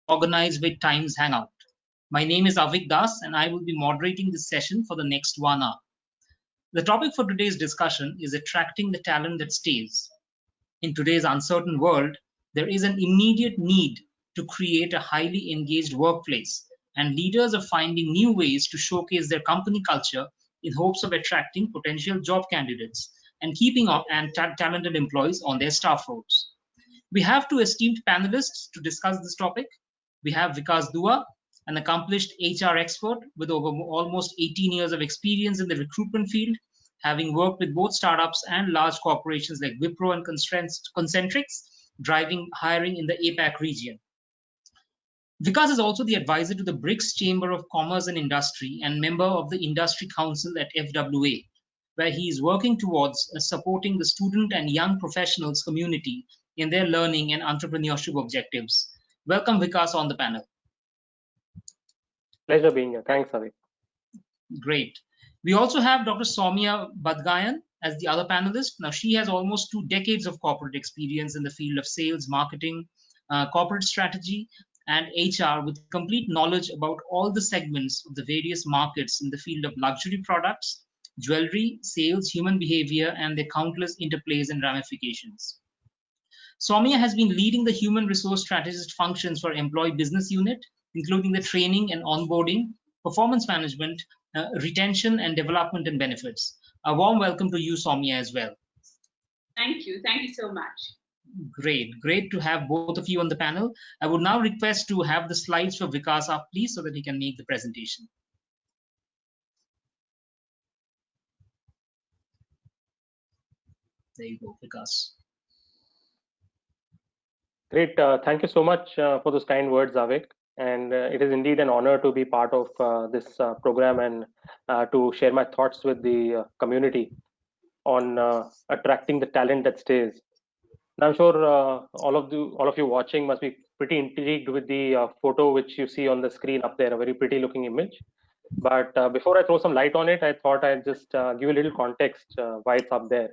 organized by Times Hangout. My name is Avik Das, and I will be moderating this session for the next 1 hour. The topic for today's discussion is attracting the talent that stays. In today's uncertain world, there is an immediate need to create a highly engaged workplace, and leaders are finding new ways to showcase their company culture in hopes of attracting potential job candidates and keeping up and talented employees on their staff roles. We have two esteemed panelists to discuss this topic. We have Vikas Dua, an accomplished HR expert with over almost 18 years of experience in the recruitment field, having worked with both startups and large corporations like Wipro and Concentrix, driving hiring in the APAC region. Vikas is also the advisor to the BRICS Chamber of Commerce and Industry and member of the Industry Council at FWA, where he is working towards supporting the student and young professionals community in their learning and entrepreneurship objectives. Welcome, Vikas, on the panel. Pleasure being here. Thanks, Avik. Great. We also have Dr. Soumya Badgayan as the other panelist. Now, she has almost 2 decades of corporate experience in the field of sales, marketing, corporate strategy, and HR, with complete knowledge about all the segments of the various markets in the field of luxury products, jewelry, sales, human behavior, and their countless interplays and ramifications. Soumya has been leading the human resource strategist functions for employee business unit, including the training and onboarding, performance management, retention and development and benefits. A warm welcome to you, Soumya, as well. Thank you. Thank you so much. Great to have both of you on the panel. I would now request to have the slides for Vikas up, please, so that he can make the presentation. There you go, Vikas. Great. Thank you so much for those kind words, Avik. And it is indeed an honor to be part of this program and to share my thoughts with the community on attracting the talent that stays. Now, I'm sure all of you watching must be pretty intrigued with the photo which you see on the screen up there, a very pretty looking image. But before I throw some light on it, I thought I'd just give a little context why it's up there.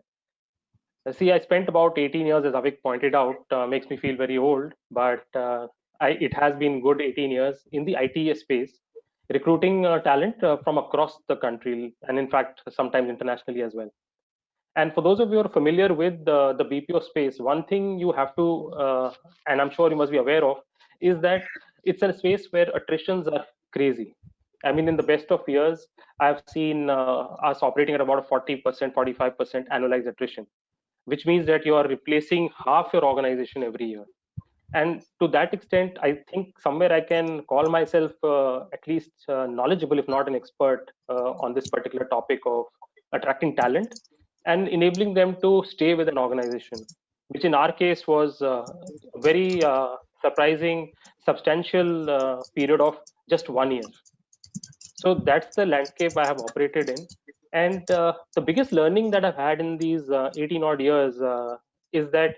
See, I spent about 18 years, as Avik pointed out, makes me feel very old, but it has been good 18 years in the IT space, recruiting talent from across the country, and in fact, sometimes internationally as well. And for those of you who are familiar with the BPO space, one thing you have to, and I'm sure you must be aware of, is that it's a space where attritions are crazy. I mean, in the best of years, I've seen us operating at about a 40%, 45% annualized attrition, which means that you are replacing half your organization every year. And to that extent, I think somewhere I can call myself at least knowledgeable, if not an expert, on this particular topic of attracting talent and enabling them to stay with an organization, which in our case was a very surprising, substantial period of just 1 year. So that's the landscape I have operated in. And the biggest learning that I've had in these 18 odd years is that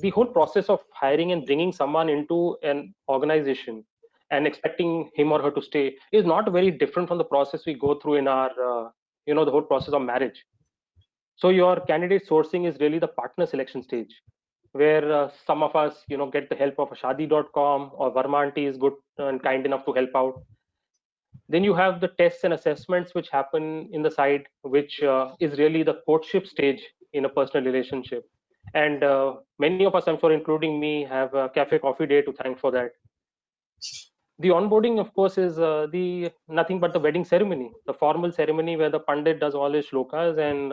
the whole process of hiring and bringing someone into an organization and expecting him or her to stay is not very different from the process we go through in our, the whole process of marriage. So your candidate sourcing is really the partner selection stage, where some of us, get the help of a Shadi.com, or Varma Aunty is good and kind enough to help out. Then you have the tests and assessments which happen in the side, which is really the courtship stage in a personal relationship. And many of us, I'm sure, including me, have a cafe coffee day to thank for that. The onboarding, of course, is the nothing but the wedding ceremony, the formal ceremony where the pandit does all his shlokas and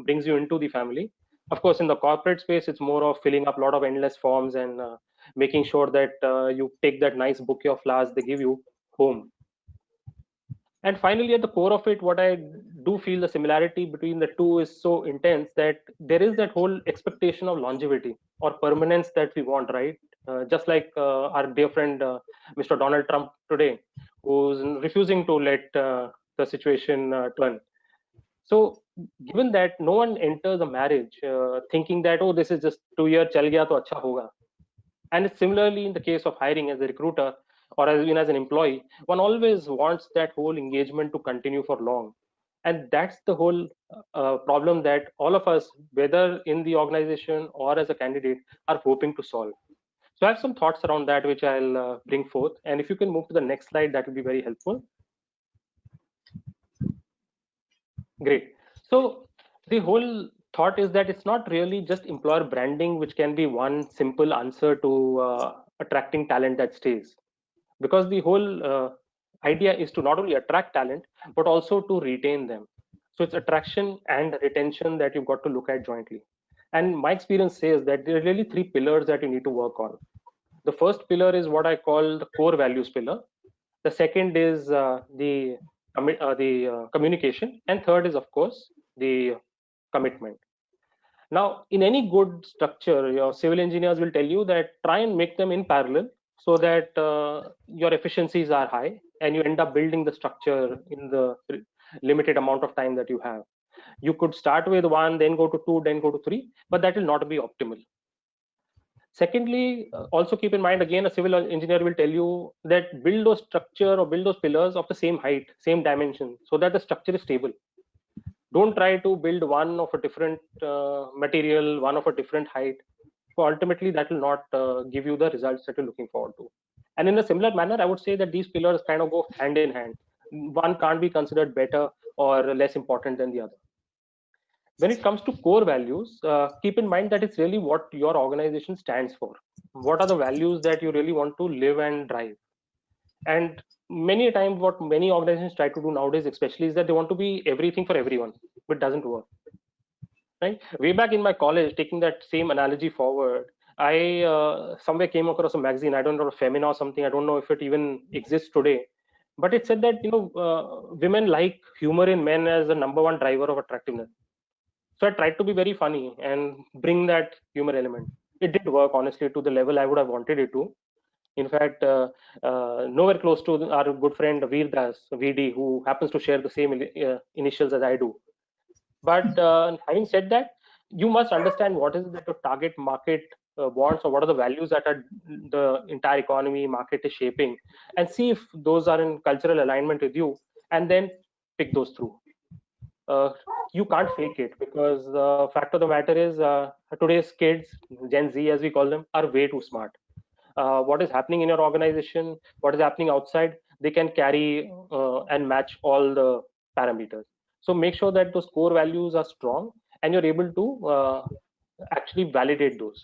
brings you into the family. Of course, in the corporate space, it's more of filling up a lot of endless forms and making sure that you take that nice bouquet of flowers they give you home. And finally, at the core of it, what I do feel the similarity between the two is so intense that there is that whole expectation of longevity or permanence that we want, right? Just like our dear friend Mr. Donald Trump today, who's refusing to let the situation turn. So given that no one enters a marriage thinking that, oh, this is just 2 year chal gaya to acha hoga. And it's similarly in the case of hiring as a recruiter or as an employee, one always wants that whole engagement to continue for long. And that's the whole problem that all of us, whether in the organization or as a candidate, are hoping to solve. So I have some thoughts around that, which I'll bring forth. And if you can move to the next slide, that will be very helpful. Great. So the whole thought is that it's not really just employer branding, which can be one simple answer to attracting talent that stays. Because the whole idea is to not only attract talent, but also to retain them. So it's attraction and retention that you've got to look at jointly. And my experience says that there are really three pillars that you need to work on. The first pillar is what I call the core values pillar. The second is the communication, and third is of course the commitment. Now, in any good structure, your civil engineers will tell you that try and make them in parallel so that your efficiencies are high and you end up building the structure in the limited amount of time that you have. You could start with one, then go to two, then go to three, but that will not be optimal. Secondly, also keep in mind, again, a civil engineer will tell you that build those structure or build those pillars of the same height, same dimension, so that the structure is stable. Don't try to build one of a different material, one of a different height. So ultimately, that will not give you the results that you're looking forward to. And in a similar manner, I would say that these pillars kind of go hand in hand. One can't be considered better or less important than the other. When it comes to core values, keep in mind that it's really what your organization stands for. What are the values that you really want to live and drive? And many a time, what many organizations try to do nowadays, especially, is that they want to be everything for everyone, but it doesn't work. Right? Way back in my college, taking that same analogy forward, I somewhere came across a magazine. I don't know, Femina or something. I don't know if it even exists today, but it said that women like humor in men as the number one driver of attractiveness. So I tried to be very funny and bring that humor element. It did work, honestly, to the level I would have wanted it to. In fact, nowhere close to our good friend Veer Das, VD, who happens to share the same initials as I do. But having said that, you must understand what is it that your target market wants, or what are the values that are the entire economy market is shaping, and see if those are in cultural alignment with you, and then pick those through. You can't fake it, because the fact of the matter is today's kids, Gen Z as we call them, are way too smart. What is happening in your organization, what is happening outside, they can carry and match all the parameters. So make sure that those core values are strong and you're able to actually validate those.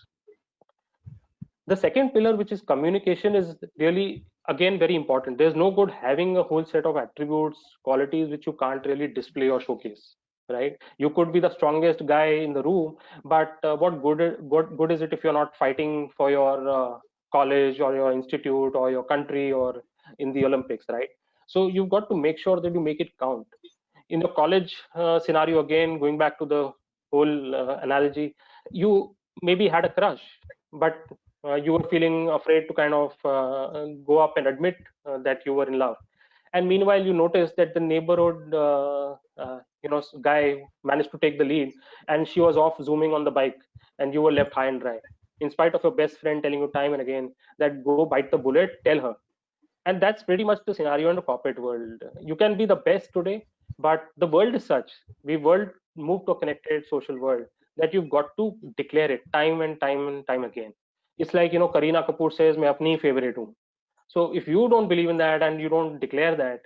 The second pillar, which is communication, is really again very important. There's no good having a whole set of attributes, qualities which you can't really display or showcase. Right? You could be the strongest guy in the room, but what good is it if you're not fighting for your college or your institute or your country or in the Olympics, right? So you've got to make sure that you make it count. In the college scenario, again, going back to the whole analogy, you maybe had a crush, but you were feeling afraid to kind of go up and admit that you were in love. And meanwhile, you noticed that the neighborhood guy managed to take the lead, and she was off zooming on the bike, and you were left high and dry, in spite of your best friend telling you time and again that go bite the bullet, tell her. And that's pretty much the scenario in the corporate world. You can be the best today, but the world is such, we world move to a connected social world, that you've got to declare it time and time and time again. It's like, Kareena Kapoor says, "Main apni favorite hu." So if you don't believe in that and you don't declare that,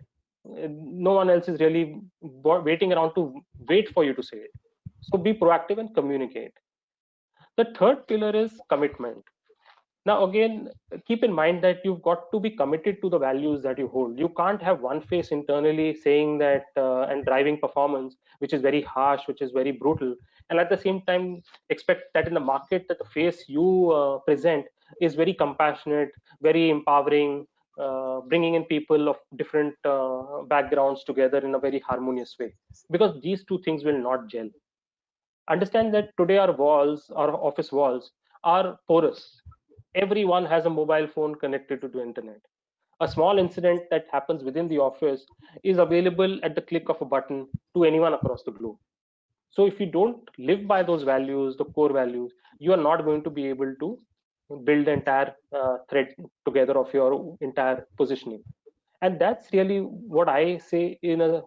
no one else is really waiting around to wait for you to say it. So be proactive and communicate. The third pillar is commitment. Now, again, keep in mind that you've got to be committed to the values that you hold. You can't have one face internally saying that and driving performance, which is very harsh, which is very brutal, and at the same time expect that in the market that the face you present is very compassionate, very empowering, bringing in people of different backgrounds together in a very harmonious way. Because these two things will not gel. Understand that today our office walls are porous. Everyone has a mobile phone connected to the internet. A small incident that happens within the office is available at the click of a button to anyone across the globe. So if you don't live by those values, the core values, you are not going to be able to build the entire thread together of your entire positioning. And that's really what I say in a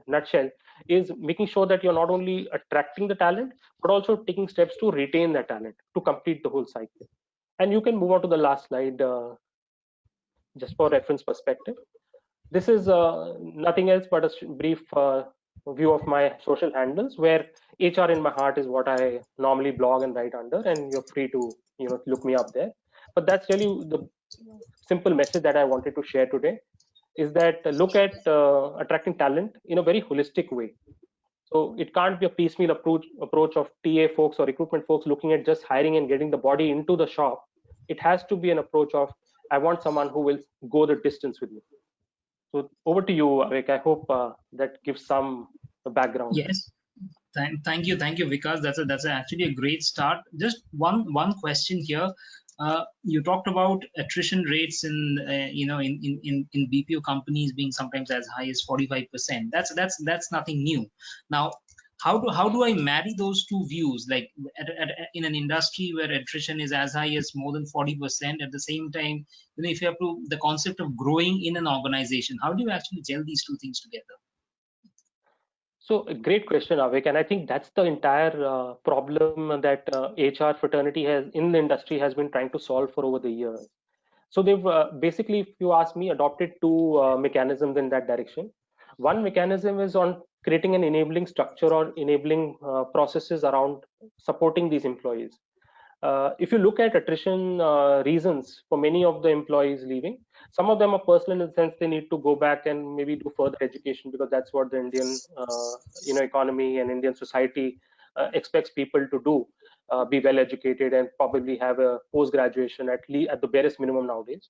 nutshell, is making sure that you're not only attracting the talent, but also taking steps to retain that talent, to complete the whole cycle. And you can move on to the last slide, just for reference perspective. This is nothing else but a brief view of my social handles, where HR in my heart is what I normally blog and write under, and you're free to look me up there. But that's really the simple message that I wanted to share today, is that look at attracting talent in a very holistic way. So it can't be a piecemeal approach of TA folks or recruitment folks looking at just hiring and getting the body into the shop. It has to be an approach of, I want someone who will go the distance with me. So over to you, Avik. I hope that gives some background. Yes. Thank you, Vikas. That's actually a great start. Just one question here. You talked about attrition rates in in BPO companies being sometimes as high as 45%. That's nothing new. Now, how do I marry those two views? Like in an industry where attrition is as high as more than 40%, at the same time, if you have the concept of growing in an organization, how do you actually gel these two things together? So a great question, Avik, and I think that's the entire problem that HR fraternity has in the industry has been trying to solve for over the years. So they've basically, if you ask me, adopted two mechanisms in that direction. One mechanism is on creating an enabling structure or enabling processes around supporting these employees. If you look at attrition reasons for many of the employees leaving, some of them are personal in the sense they need to go back and maybe do further education, because that's what the Indian economy and Indian society expects people to do, be well educated and probably have a post graduation at the barest minimum nowadays.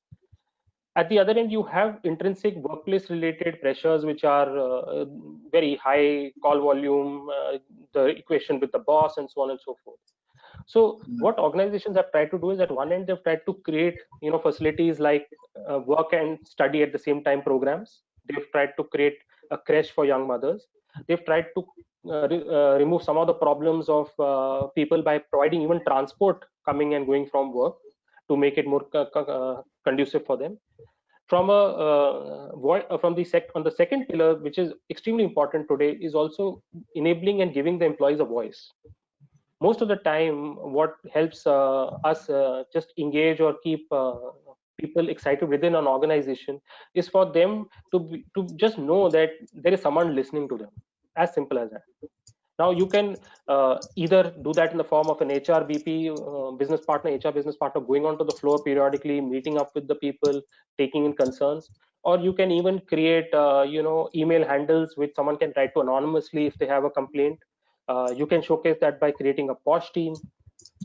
At the other end, you have intrinsic workplace related pressures, which are very high call volume, the equation with the boss, and so on and so forth. So what organizations have tried to do is, at one end, they've tried to create facilities like work and study at the same time programs. They've tried to create a creche for young mothers. They've tried to remove some of the problems of people by providing even transport coming and going from work to make it more conducive for them. From on the second pillar, which is extremely important today, is also enabling and giving the employees a voice. Most of the time, what helps us just engage or keep people excited within an organization is for them to just know that there is someone listening to them. As simple as that. Now you can either do that in the form of an HR BP, business partner, HR business partner, going onto the floor periodically, meeting up with the people, taking in concerns, or you can even create email handles which someone can write to anonymously if they have a complaint. You can showcase that by creating a POSH team.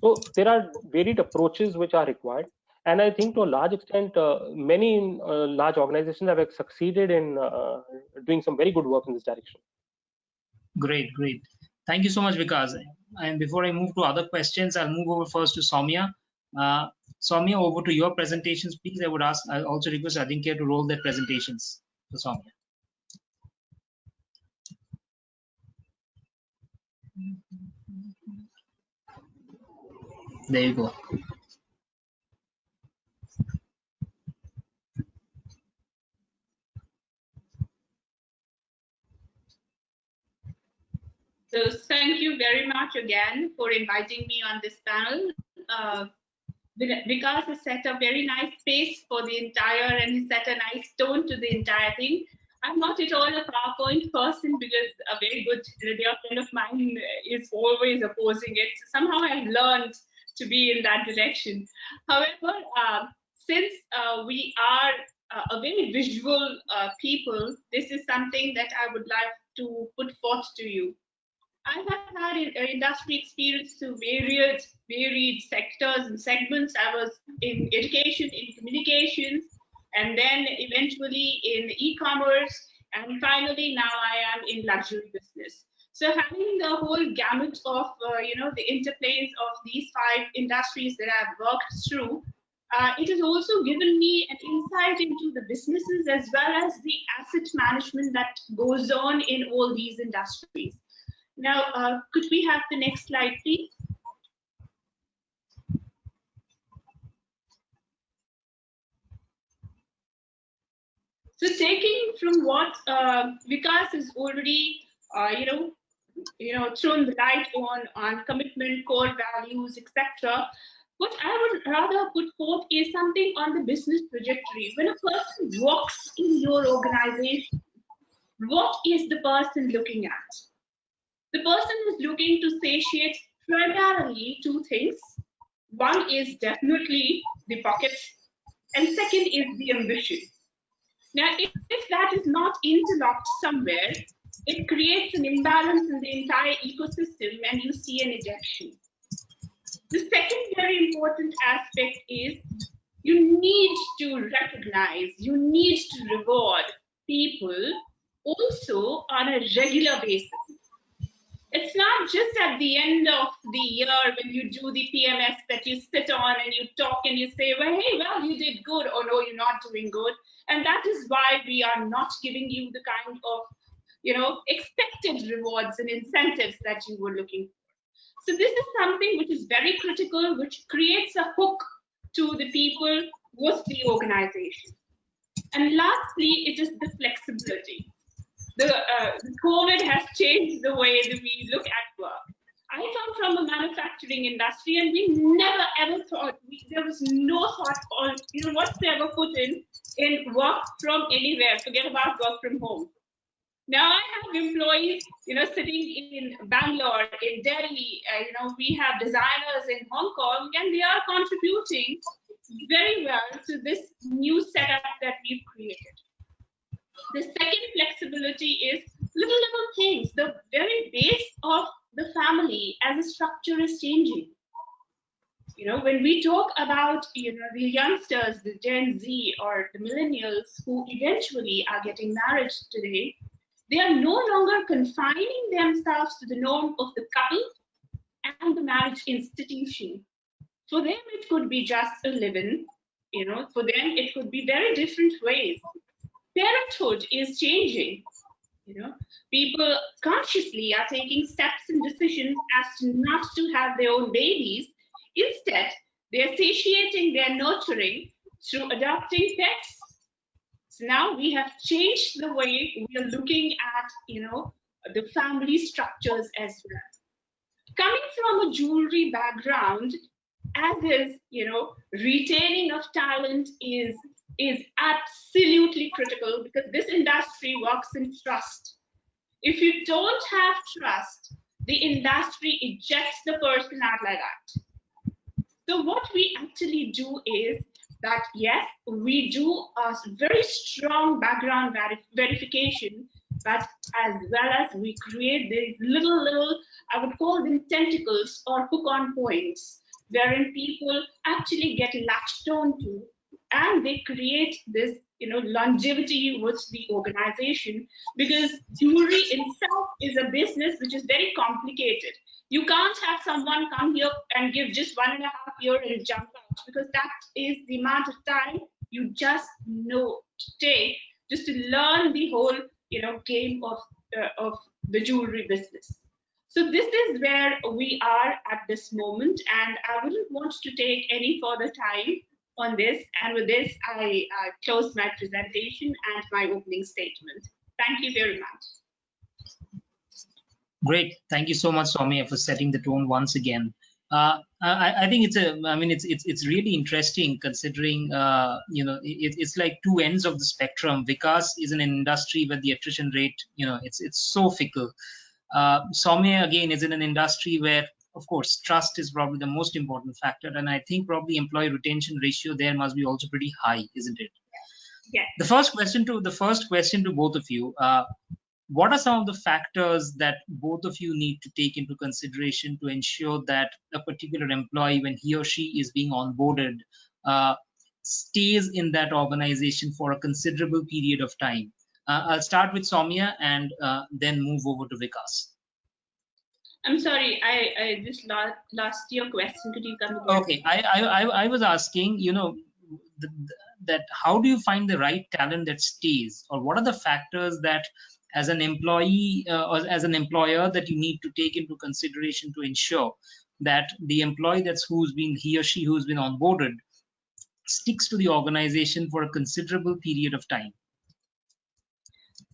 So there are varied approaches which are required, and I think to a large extent, many large organizations have succeeded in doing some very good work in this direction. Great. Thank you so much, Vikas. And before I move to other questions, I'll move over first to Soumya. Soumya, over to your presentations, please. I also request Adinkya to roll their presentations for Soumya. There you go. So thank you very much again for inviting me on this panel. Vikas has set a very nice pace for the entire, and he set a nice tone to the entire thing. I'm not at all a PowerPoint person, because a very good dear friend of mine is always opposing it. So somehow I've learned to be in that direction. However, since we are a very visual people, this is something that I would like to put forth to you. I have had industry experience to varied sectors and segments. I was in education, in communications, and then eventually in e-commerce, and finally now I am in luxury business. So having the whole gamut of the interplays of these 5 industries that I've worked through, it has also given me an insight into the businesses as well as the asset management that goes on in all these industries. Now, could we have the next slide, please? So taking from what Vikas has already, thrown the light on commitment, core values, etc. What I would rather put forth is something on the business trajectory. When a person works in your organization, what is the person looking at? The person is looking to satiate primarily two things. One is definitely the pockets, and second is the ambition. Now, if that is not interlocked somewhere, it creates an imbalance in the entire ecosystem and you see an ejection. The second very important aspect is you need to recognize, you need to reward people also on a regular basis. It's not just at the end of the year when you do the PMS that you sit on and you talk and you say, well, hey, well, you did good, or no, you're not doing good. And that is why we are not giving you the kind of, expected rewards and incentives that you were looking for. So this is something which is very critical, which creates a hook to the people with the organization. And lastly, it is the flexibility. The COVID has changed the way that we look at work. I come from a manufacturing industry, and we never ever thought, there was no thought on, whatsoever put in work from anywhere. Forget about work from home. Now I have employees, sitting in Bangalore, in Delhi. We have designers in Hong Kong, and they are contributing very well to this new setup that we've created. The second flexibility is little things. The very base of the family as a structure is changing. When we talk about, the youngsters, the Gen Z or the millennials who eventually are getting married today, they are no longer confining themselves to the norm of the couple and the marriage institution. For them, it could be just a live-in. For them, it could be very different ways. Parenthood is changing. People consciously are taking steps and decisions as to not to have their own babies. Instead, they're satiating their nurturing through adopting pets. So now we have changed the way we are looking at, the family structures as well. Coming from a jewelry background, as is, retaining of talent is absolutely critical, because this industry works in trust. If you don't have trust, the industry ejects the person out like that. So what we actually do is that, yes, we do a very strong background verification, but as well as we create these little, I would call them tentacles or hook-on points, wherein people actually get latched onto, and they create this, longevity with the organization, because jewelry itself is a business which is very complicated. You can't have someone come here and give just 1.5 years and jump out, because that is the amount of time you just take just to learn the whole, game of the jewelry business. So this is where we are at this moment, and I wouldn't want to take any further time on this. And with this, I close my presentation and my opening statement. Thank you very much. Great. Thank you so much, Soumya, for setting the tone once again. I think it's really interesting, considering it's like two ends of the spectrum. Vikas is in an industry where the attrition rate, it's so fickle. Soumya again is in an industry where, of course, trust is probably the most important factor, and I think probably employee retention ratio there must be also pretty high, isn't it? Yeah. The first question to both of you: what are some of the factors that both of you need to take into consideration to ensure that a particular employee, when he or she is being onboarded, stays in that organization for a considerable period of time? I'll start with Soumya and then move over to Vikas. I'm sorry, I just lost your question. Could you come again? Okay, I was asking, that how do you find the right talent that stays, or what are the factors that, as an employee or as an employer, that you need to take into consideration to ensure that the employee he or she who's been onboarded sticks to the organization for a considerable period of time?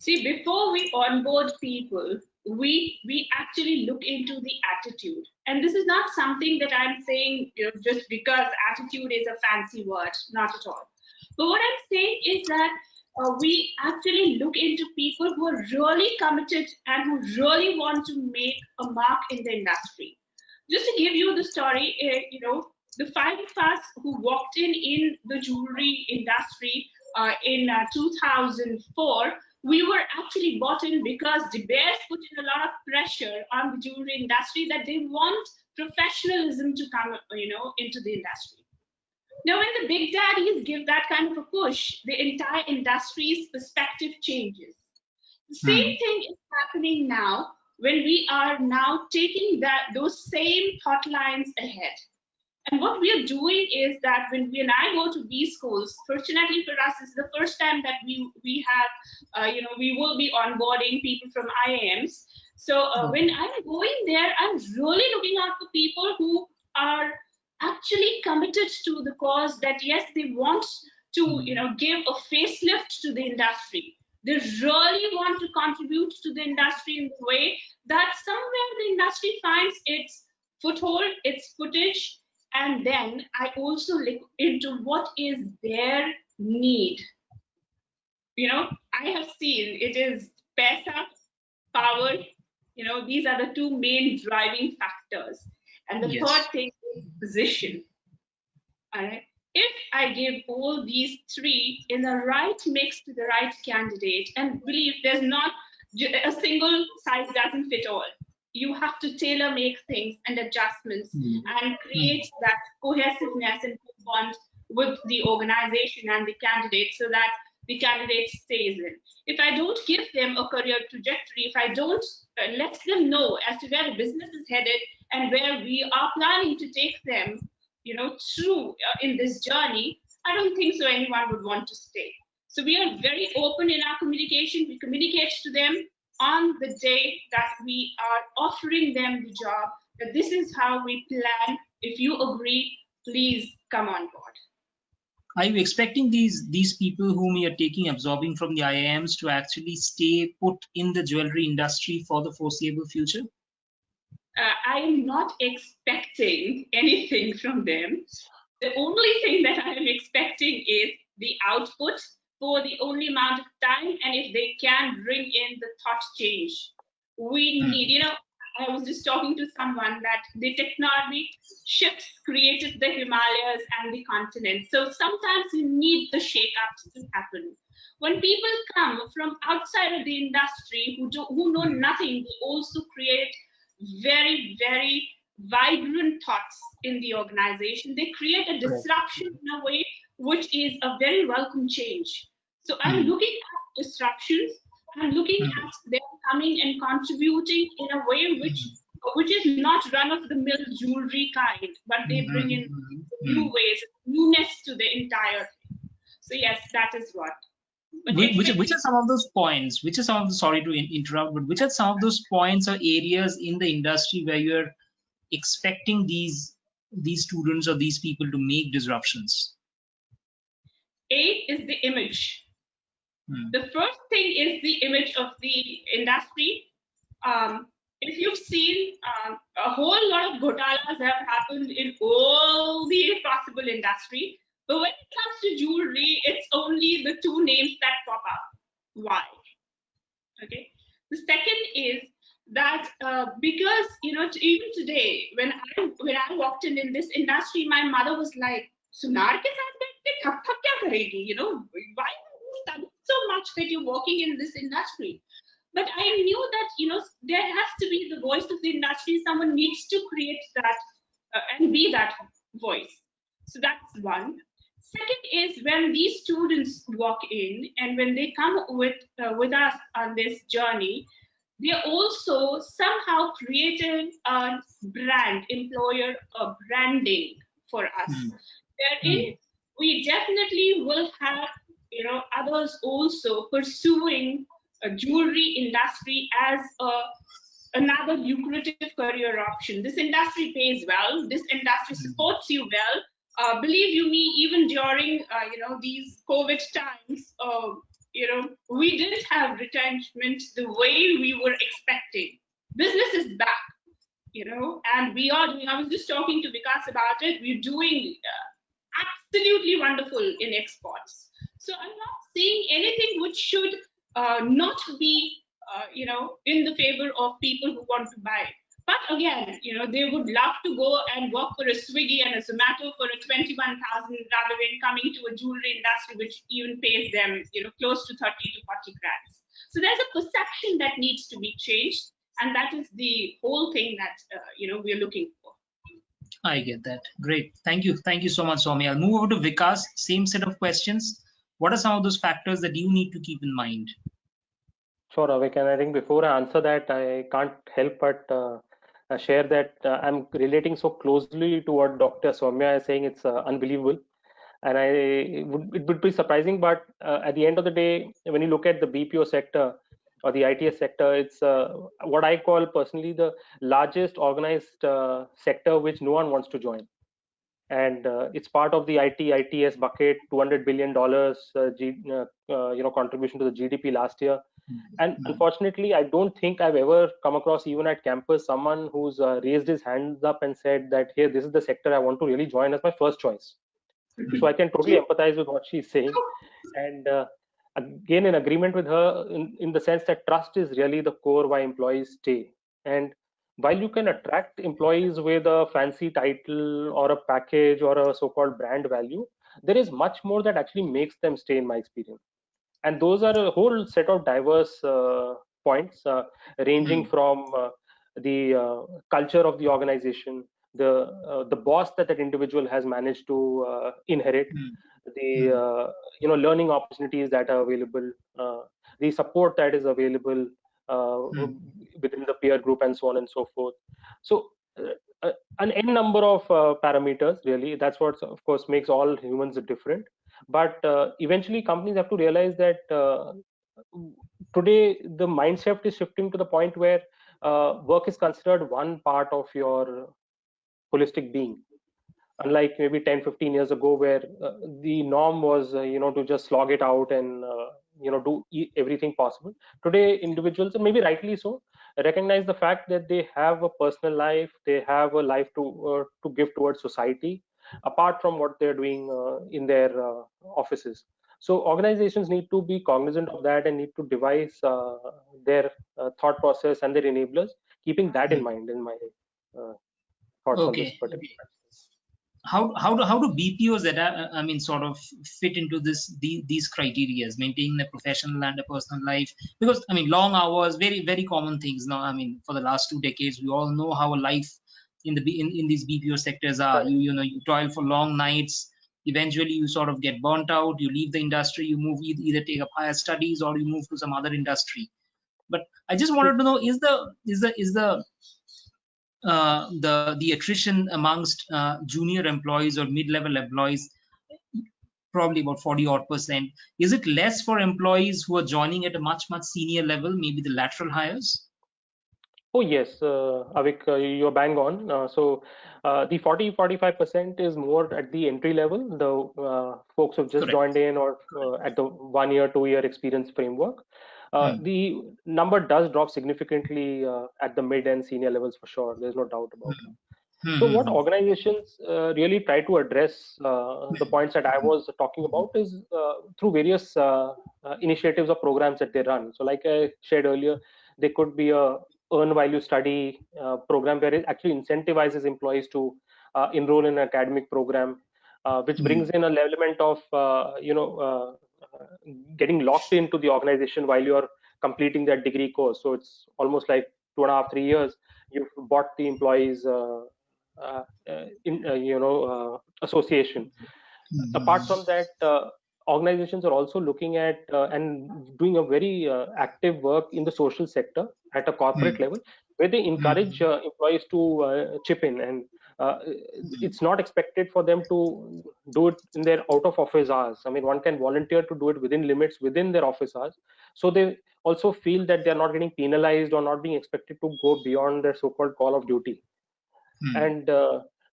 See, before we onboard people, we actually look into the attitude. And this is not something that I'm saying just because attitude is a fancy word, not at all. But what I'm saying is that we actually look into people who are really committed and who really want to make a mark in the industry. Just to give you the story, the five of us who walked in the jewelry industry in 2004, we were actually bought in because De Beers put in a lot of pressure on the jewelry industry that they want professionalism to come, into the industry. Now, when the big daddies give that kind of a push, the entire industry's perspective changes. The same thing is happening now when we are now taking those same thought lines ahead. And what we are doing is that when we and I go to these schools, fortunately for us, it's the first time that we have, we will be onboarding people from IIMs. So when I'm going there, I'm really looking out for people who are actually committed to the cause. That yes, they want to, give a facelift to the industry. They really want to contribute to the industry in the way that somewhere the industry finds its foothold, its footage. And then I also look into what is their need. I have seen it is pesa, power. These are the two main driving factors. And the third thing is position. All right. If I give all these three in the right mix to the right candidate, and believe there's not a single size doesn't fit all. You have to tailor make things and adjustments and create that cohesiveness and bond with the organization and the candidate so that the candidate stays in. If I don't give them a career trajectory, if I don't let them know as to where the business is headed and where we are planning to take them, through in this journey, I don't think so anyone would want to stay. So we are very open in our communication. We communicate to them on the day that we are offering them the job, that this is how we plan. If you agree, please come on board. Are you expecting these people whom you're absorbing from the IIMs to actually stay put in the jewelry industry for the foreseeable future? I am not expecting anything from them. The only thing that I am expecting is the output for the only amount of time, and if they can bring in the thought change. We need, I was just talking to someone that the technology shifts created the Himalayas and the continent. So sometimes you need the shake-ups to happen. When people come from outside of the industry who know nothing, they also create very, very vibrant thoughts in the organization. They create a disruption in a way which is a very welcome change. So I'm looking at disruptions. I'm looking at them coming and contributing in a way which is not run-of-the-mill jewelry kind, but they bring in new ways, newness to the entire thing. So yes, that is what. Which are some of those points? Sorry to interrupt, but which are some of those points or areas in the industry where you're expecting these students or these people to make disruptions? A is the image. The first thing is the image of the industry. If you've seen, a whole lot of ghotalas have happened in all the possible industry. But when it comes to jewelry, it's only the two names that pop up. Why? Okay. The second is that because even today, when I walked in this industry, my mother was like, "Sunar ke saath baith ke thap kya karegi? Why are you studying so much that you're working in this industry?" But I knew that there has to be the voice of the industry. Someone needs to create that and be that voice. So that's one. Second is when these students walk in and when they come with us on this journey, they're also somehow creating a brand, employer branding for us. Wherein we definitely will have others also pursuing a jewelry industry as another lucrative career option. This industry pays well. This industry supports you well. Believe you me, even during these COVID times, we didn't have retrenchment the way we were expecting. Business is back, and we are doing, I was just talking to Vikas about it, we're doing absolutely wonderful in exports. So I'm not seeing anything which should not be, in the favor of people who want to buy. But again, they would love to go and work for a Swiggy and a Zomato for a 21,000 rather than coming to a jewelry industry which even pays them, close to 30 to 40 grand. So there's a perception that needs to be changed, and that is the whole thing that we're looking for. I get that. Great. Thank you. Thank you so much, Soumya. I'll move over to Vikas. Same set of questions. What are some of those factors that you need to keep in mind? Sure, Avik. And I think before I answer that, I can't help but share that I'm relating so closely to what Dr. Soumya is saying. It's unbelievable. And it would be surprising, but at the end of the day, when you look at the BPO sector or the ITS sector, it's what I call personally the largest organized sector which no one wants to join. And it's part of the ITS bucket, $200 billion contribution to the GDP last year. And unfortunately, I don't think I've ever come across, even at campus, someone who's raised his hands up and said that, hey, this is the sector I want to really join as my first choice. So I can totally empathize with what she's saying. And again, in agreement with her in the sense that trust is really the core why employees stay. And while you can attract employees with a fancy title or a package or a so-called brand value, there is much more that actually makes them stay, in my experience. And those are a whole set of diverse points, ranging from the culture of the organization, the boss that individual has managed to inherit, the learning opportunities that are available, the support that is available within the peer group, and so on and so forth. So an n number of parameters, really. That's what, of course, makes all humans different. But eventually, companies have to realize that today the mindset is shifting to the point where work is considered one part of your holistic being, unlike maybe 10-15 years ago, where the norm was to just slog it out and do everything possible. Today, individuals, and maybe rightly so, recognize the fact that they have a personal life, they have a life to give towards society, apart from what they're doing in their offices. So organizations need to be cognizant of that and need to devise their thought process and their enablers, keeping that in mind. In my thoughts on this particular. How do BPOs sort of fit into these criteria, maintaining a professional and a personal life? Because long hours, very very common things now. For the last 2 decades, we all know how a life in these BPO sectors are. Right. You toil for long nights. Eventually, you sort of get burnt out. You leave the industry. You move, either take up higher studies or you move to some other industry. But I just wanted to know: is the attrition amongst junior employees or mid-level employees probably about 40% odd? Is it less for employees who are joining at a much senior level, maybe the lateral hires? Oh yes, Avik, you're bang on. So the 40-45% is more at the entry level, the folks who've just Correct. joined in or at the 1 year, 2 year experience framework. The number does drop significantly at the mid and senior levels, for sure. There's no doubt about it. So what organizations really try to address the points that I was talking about is through various initiatives or programs that they run. So like I shared earlier, there could be a earn while you study program where it actually incentivizes employees to enroll in an academic program, which brings in an element of getting locked into the organization while you're completing that degree course. So it's almost like 2.5-3 years you've bought the employees association. Apart from that, organizations are also looking at and doing a very active work in the social sector at a corporate level, where they encourage employees to chip in, and it's not expected for them to do it in their out of office hours. One can volunteer to do it within limits within their office hours, so they also feel that they're not getting penalized or not being expected to go beyond their so-called call of duty. And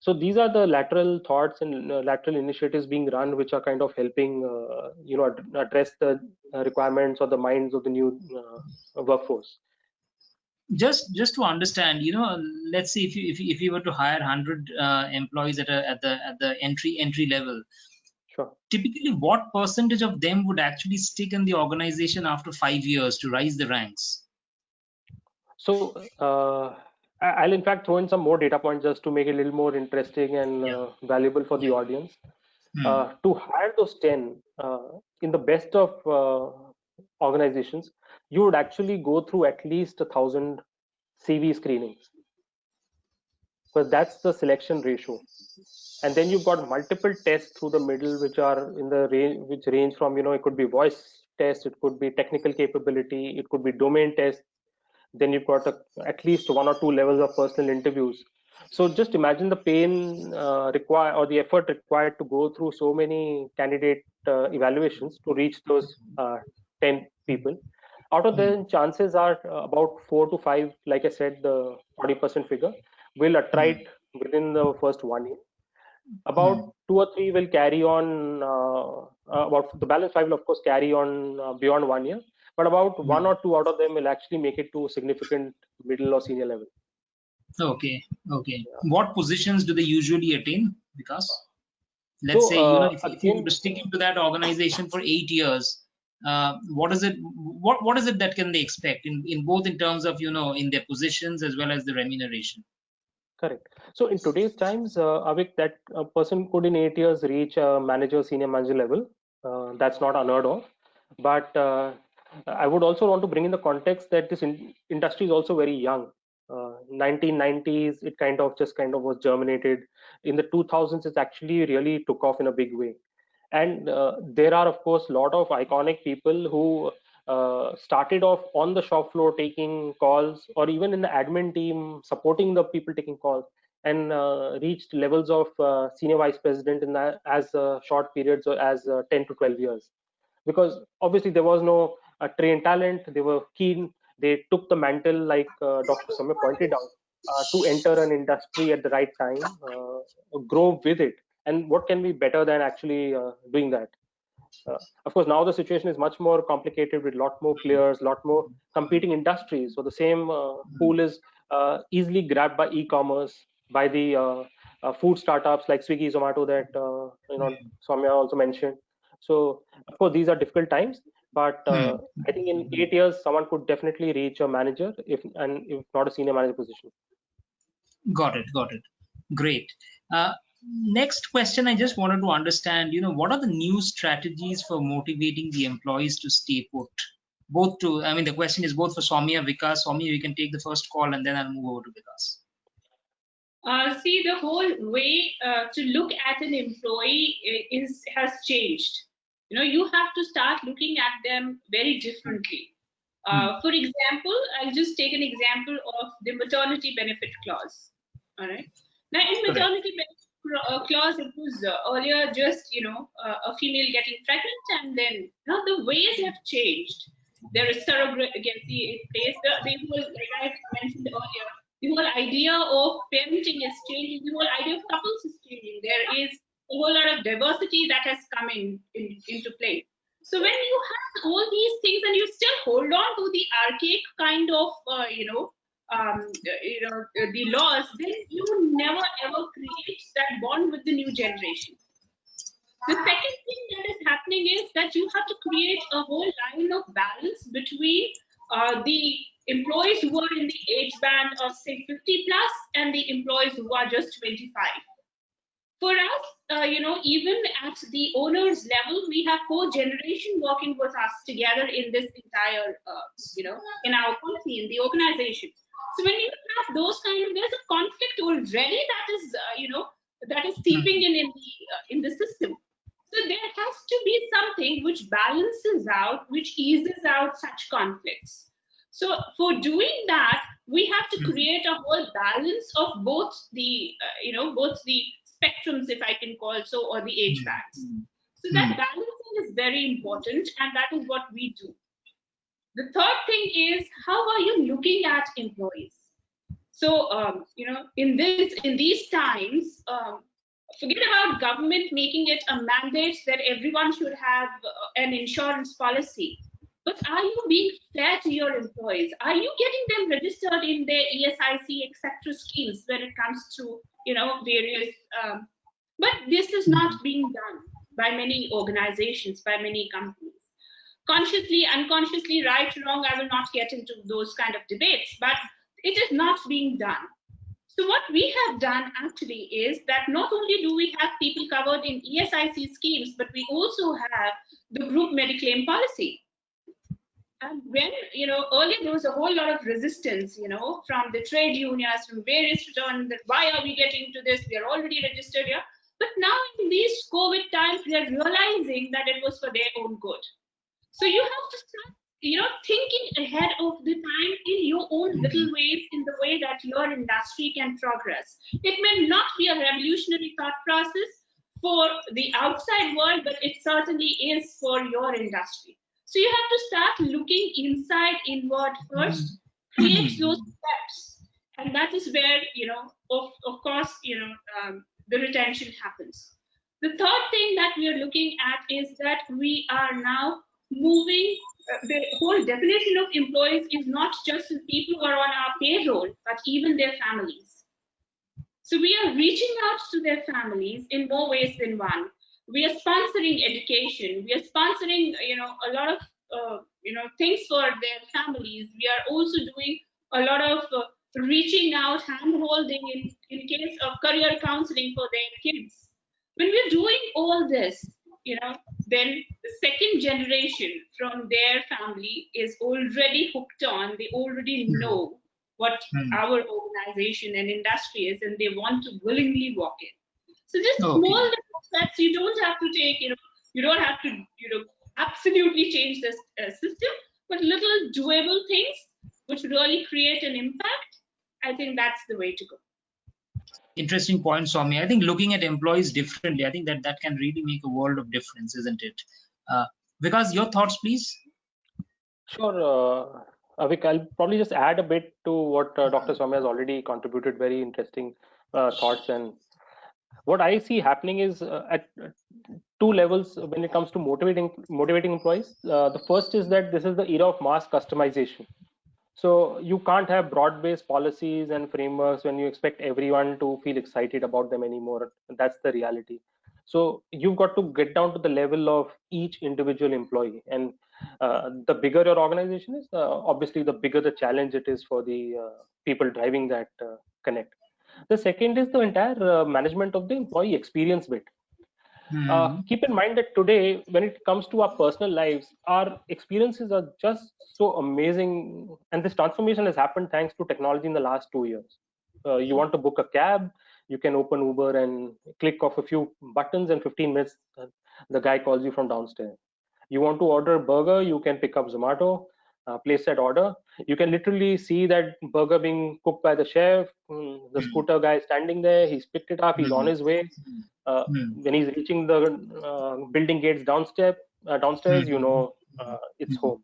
So these are the lateral thoughts and lateral initiatives being run, which are kind of helping, address the requirements or the minds of the new workforce. Just to understand, let's say if you were to hire 100 employees at the entry level, Sure. typically what percentage of them would actually stick in the organization after 5 years to rise the ranks? So I'll in fact throw in some more data points just to make it a little more interesting and valuable for the audience. To hire those 10 in the best of organizations, you would actually go through at least 1,000 CV screenings, because that's the selection ratio. And then you've got multiple tests through the middle, which are in the range, which range from, it could be voice test, it could be technical capability, it could be domain test. Then you've got at least 1 or 2 levels of personal interviews. So just imagine the pain required, or the effort required to go through so many candidate evaluations to reach those 10 people. Out of them, chances are about 4 to 5, like I said, the 40% figure, will attrite within the first 1 year. About 2 or 3 will carry on, about the balance 5 will of course carry on beyond 1 year, but about 1 or 2 out of them will actually make it to a significant middle or senior level. Okay. What positions do they usually attain? Because let's say, if you were to stick into that organization for 8 years, what is it that can they expect in both in terms of, in their positions as well as the remuneration? Correct. So in today's times, Avik, that a person could in 8 years reach a manager, senior manager level. That's not unheard of. But I would also want to bring in the context that this industry is also very young. 1990s, it kind of was germinated. In the 2000s, it actually really took off in a big way. And there are, of course, a lot of iconic people who started off on the shop floor taking calls, or even in the admin team supporting the people taking calls, and reached levels of senior vice president in that as short periods, or as 10 to 12 years. Because obviously there was no trained talent. They were keen. They took the mantle, like Dr. Samir pointed out, to enter an industry at the right time, grow with it. And what can be better than actually doing that? Of course, now the situation is much more complicated with a lot more players, a lot more competing industries. So the same pool is easily grabbed by e-commerce, by the food startups like Swiggy, Zomato that Soumya also mentioned. So of course, these are difficult times, but I think in 8 years, someone could definitely reach a manager, if not a senior manager position. Got it. Great. Next question, I just wanted to understand, what are the new strategies for motivating the employees to stay put? The question is both for Soumya, Vikas. Soumya, you can take the first call, and then I'll move over to Vikas. See, the whole way to look at an employee has changed. You have to start looking at them very differently. For example, I'll just take an example of the maternity benefit clause. All right. Now, in maternity benefit clause, it was earlier just a female getting pregnant, and then now the ways have changed. There is surrogacy in place. The whole, like I mentioned earlier, the whole idea of parenting is changing. The whole idea of couples is changing. There is a whole lot of diversity that has come into play. So when you have all these things and you still hold on to the archaic kind of, the laws, then you never ever create that bond with the new generation. The second thing that is happening is that you have to create a whole line of balance between the employees who are in the age band of say 50 plus and the employees who are just 25. For us, even at the owner's level, we have 4 generations working with us together in this entire, in our company, in the organization. So when you have those there's a conflict already that is seeping in the system. So there has to be something which balances out, which eases out such conflicts. So for doing that, we have to create a whole balance of both the, both the spectrums, if I can call so, or the age bands. So that balancing is very important, and that is what we do. The third thing is, how are you looking at employees? So, in these times, forget about government making it a mandate that everyone should have an insurance policy. But are you being fair to your employees? Are you getting them registered in their ESIC, etc. schemes when it comes to, various? But this is not being done by many organizations, by many companies. Consciously, unconsciously, right, wrong, I will not get into those kind of debates, but it is not being done. So what we have done actually is that not only do we have people covered in ESIC schemes, but we also have the group Mediclaim policy. And when, earlier there was a whole lot of resistance, from the trade unions, from various returns, that why are we getting to this? We are already registered here. But now in these COVID times, we are realizing that it was for their own good. So you have to start, thinking ahead of the time in your own little ways, in the way that your industry can progress. It may not be a revolutionary thought process for the outside world, but it certainly is for your industry. So you have to start looking inside, inward first, create those steps, and that is where, of course, the retention happens. The third thing that we are looking at is that we are now moving. The whole definition of employees is not just the people who are on our payroll, but even their families. So we are reaching out to their families in more ways than one. We are sponsoring education. We are sponsoring, a lot of, things for their families. We are also doing a lot of reaching out, hand-holding in case of career counseling for their kids. When we're doing all this, then the second generation from their family is already hooked on. They already know what our organization and industry is, and they want to willingly walk in. So just small little steps. You don't have to take, you don't have to, absolutely change this system, but little doable things which really create an impact. I think that's the way to go. Interesting point, Swami. I think looking at employees differently, I think that can really make a world of difference, isn't it? Vikas, your thoughts, please. Sure, Avik, I'll probably just add a bit to what Dr. Swami has already contributed. Very interesting thoughts. And what I see happening is at two levels when it comes to motivating employees. The first is that this is the era of mass customization. So you can't have broad-based policies and frameworks when you expect everyone to feel excited about them anymore. That's the reality. So you've got to get down to the level of each individual employee. And the bigger your organization is, obviously the bigger the challenge it is for the people driving that connect. The second is the entire management of the employee experience bit. Keep in mind that today, when it comes to our personal lives, our experiences are just so amazing. And this transformation has happened thanks to technology in the last 2 years. You want to book a cab, you can open Uber and click off a few buttons, and 15 minutes, the guy calls you from downstairs. You want to order a burger, you can pick up Zomato, place that order. You can literally see that burger being cooked by the chef. The scooter guy standing there, he's picked it up, he's on his way. When he's reaching the building gates downstairs, it's home.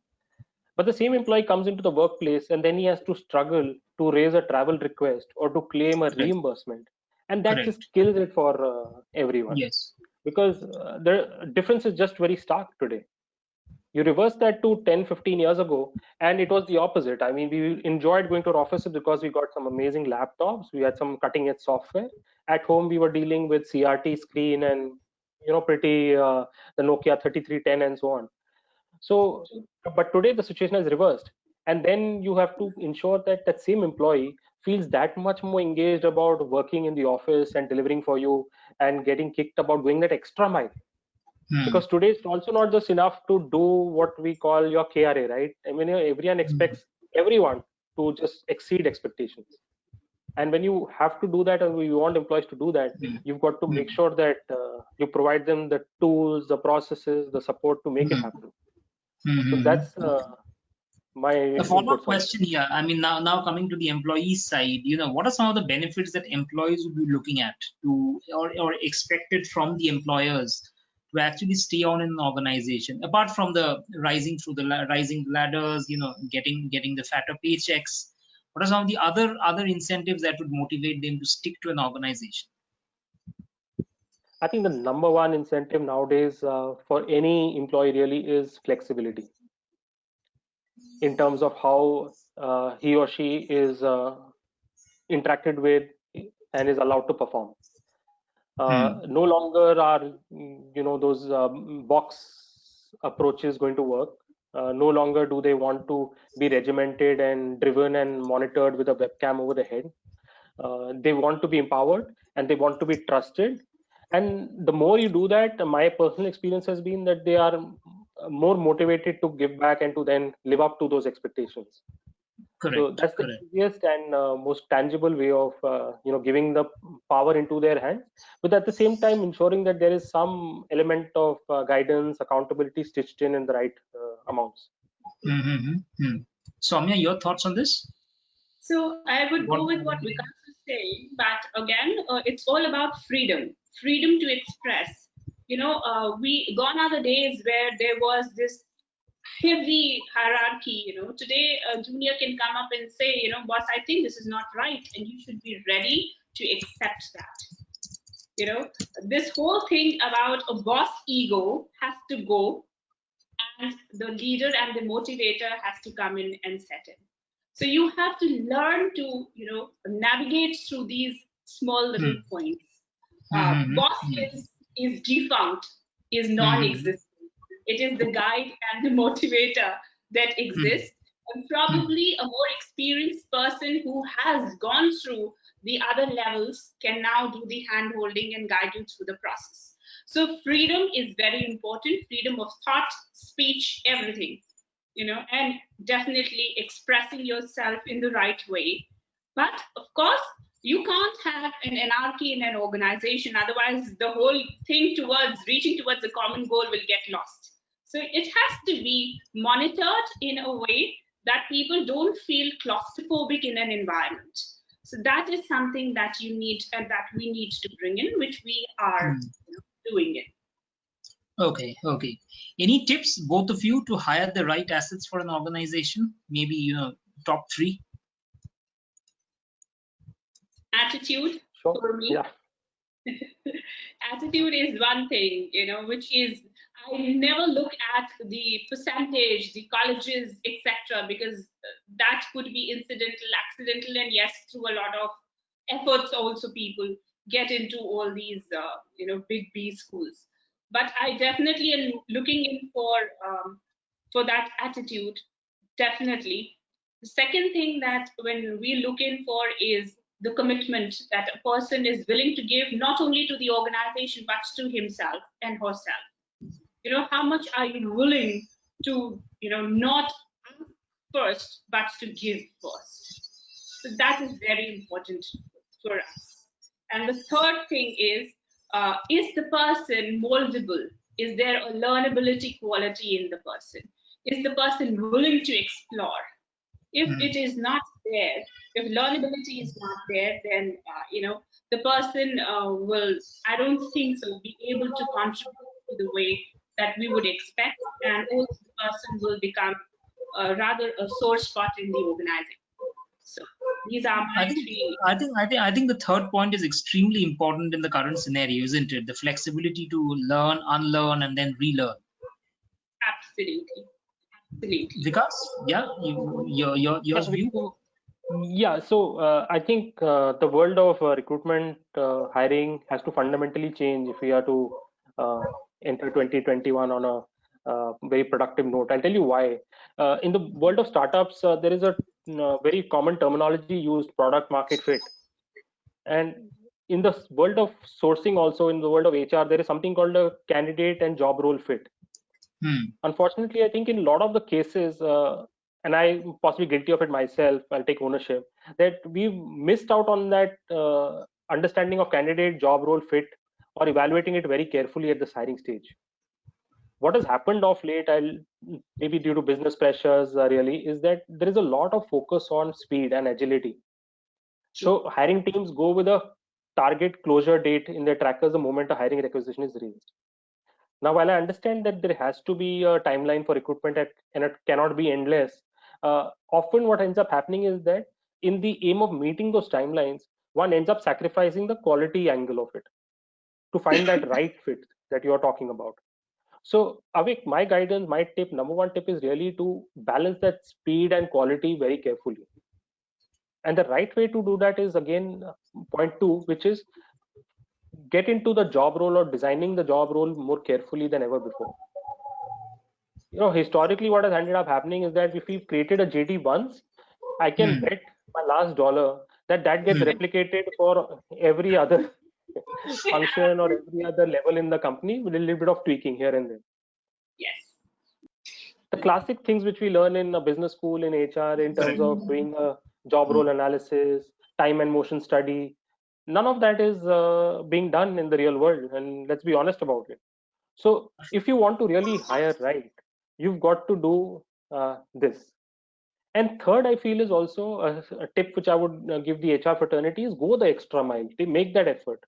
But the same employee comes into the workplace and then he has to struggle to raise a travel request or to claim a reimbursement, and that just kills it for everyone. Yes, because the difference is just very stark today. You reverse that to 10-15 years ago, and it was the opposite. I mean, we enjoyed going to our offices because we got some amazing laptops, we had some cutting edge software. At home we were dealing with CRT screen and pretty the Nokia 3310 and so on. So but today the situation is reversed, and then you have to ensure that that same employee feels that much more engaged about working in the office and delivering for you and getting kicked about going that extra mile. Because today it's also not just enough to do what we call your KRA, right? I mean, everyone expects everyone to just exceed expectations. And when you have to do that, and you want employees to do that, you've got to make sure that you provide them the tools, the processes, the support to make it happen. So that's my follow-up question here. I mean, now coming to the employee side, what are some of the benefits that employees would be looking at to or expected from the employers to actually stay on in an organization, apart from the rising ladders, getting the fatter paychecks? What are some of the other incentives that would motivate them to stick to an organization? I think the number one incentive nowadays for any employee really is flexibility in terms of how he or she is interacted with and is allowed to perform. No longer are those box approaches going to work. No longer do they want to be regimented and driven and monitored with a webcam over the head. They want to be empowered and they want to be trusted. And the more you do that, my personal experience has been that they are more motivated to give back and to then live up to those expectations. Correct. So that's the easiest and most tangible way of giving the power into their hands, but at the same time ensuring that there is some element of guidance, accountability stitched in the right amounts. Soumya, your thoughts on this? So I would go with what Vikas is saying, but again, it's all about freedom to express. Gone are the days where there was this heavy hierarchy. Today a junior can come up and say, boss, I think this is not right, and you should be ready to accept that. This whole thing about a boss ego has to go, and the leader and the motivator has to come in and set in. So you have to learn to navigate through these small little points. Boss is defunct, is non-existent. It is the guide and the motivator that exists, and probably a more experienced person who has gone through the other levels can now do the hand holding and guide you through the process. So freedom is very important, freedom of thought, speech, everything, and definitely expressing yourself in the right way. But of course, you can't have an anarchy in an organization, otherwise the whole thing towards reaching towards a common goal will get lost. So it has to be monitored in a way that people don't feel claustrophobic in an environment. So that is something that you need and that we need to bring in, which we are doing it. Okay. Any tips, both of you, to hire the right assets for an organization? Maybe top 3. Attitude. Sure. For me. Yeah. Attitude is one thing, which is, I never look at the percentage, the colleges, etc., because that could be incidental, accidental, and yes, through a lot of efforts also people get into all these, big B schools. But I definitely am looking in for that attitude, definitely. The second thing that when we look in for is the commitment that a person is willing to give, not only to the organization, but to himself and herself. How much are you willing to, not first, but to give first? So that is very important for us. And the third thing is the person moldable? Is there a learnability quality in the person? Is the person willing to explore? If it is not there, if learnability is not there, then the person will, I don't think so, be able to contribute to the way that we would expect, and also the person will become rather a sore spot in the organization. So these are my three. I think the third point is extremely important in the current scenario, isn't it? The flexibility to learn, unlearn, and then relearn. Absolutely. Vikas, yeah, your view. Yeah, so I think the world of recruitment hiring has to fundamentally change if we are to enter 2021 on a very productive note. I'll tell you why. In the world of startups, there is a very common terminology used, product market fit. And in the world of sourcing, also in the world of HR, there is something called a candidate and job role fit. Unfortunately, I think in a lot of the cases, and I'm possibly guilty of it myself, I'll take ownership, that we've missed out on that understanding of candidate job role fit, or evaluating it very carefully at the hiring stage. What has happened of late, maybe due to business pressures really, is that there is a lot of focus on speed and agility. So hiring teams go with a target closure date in their trackers the moment a hiring requisition is raised. Now, while I understand that there has to be a timeline for recruitment and it cannot be endless, often what ends up happening is that in the aim of meeting those timelines, one ends up sacrificing the quality angle of it to find that right fit that you're talking about. So, Avik, my guidance, my tip, number one tip is really to balance that speed and quality very carefully. And the right way to do that is again point two, which is get into the job role or designing the job role more carefully than ever before. Historically, what has ended up happening is that if we've created a JD once, I can bet my last dollar that gets replicated for every other function or every other level in the company with a little bit of tweaking here and there. Yes. The classic things which we learn in a business school in HR in terms of doing a job role analysis, time and motion study, none of that is being done in the real world. And let's be honest about it. So if you want to really hire right, you've got to do this. And third, I feel is also a tip which I would give the HR fraternity is go the extra mile. They make that effort.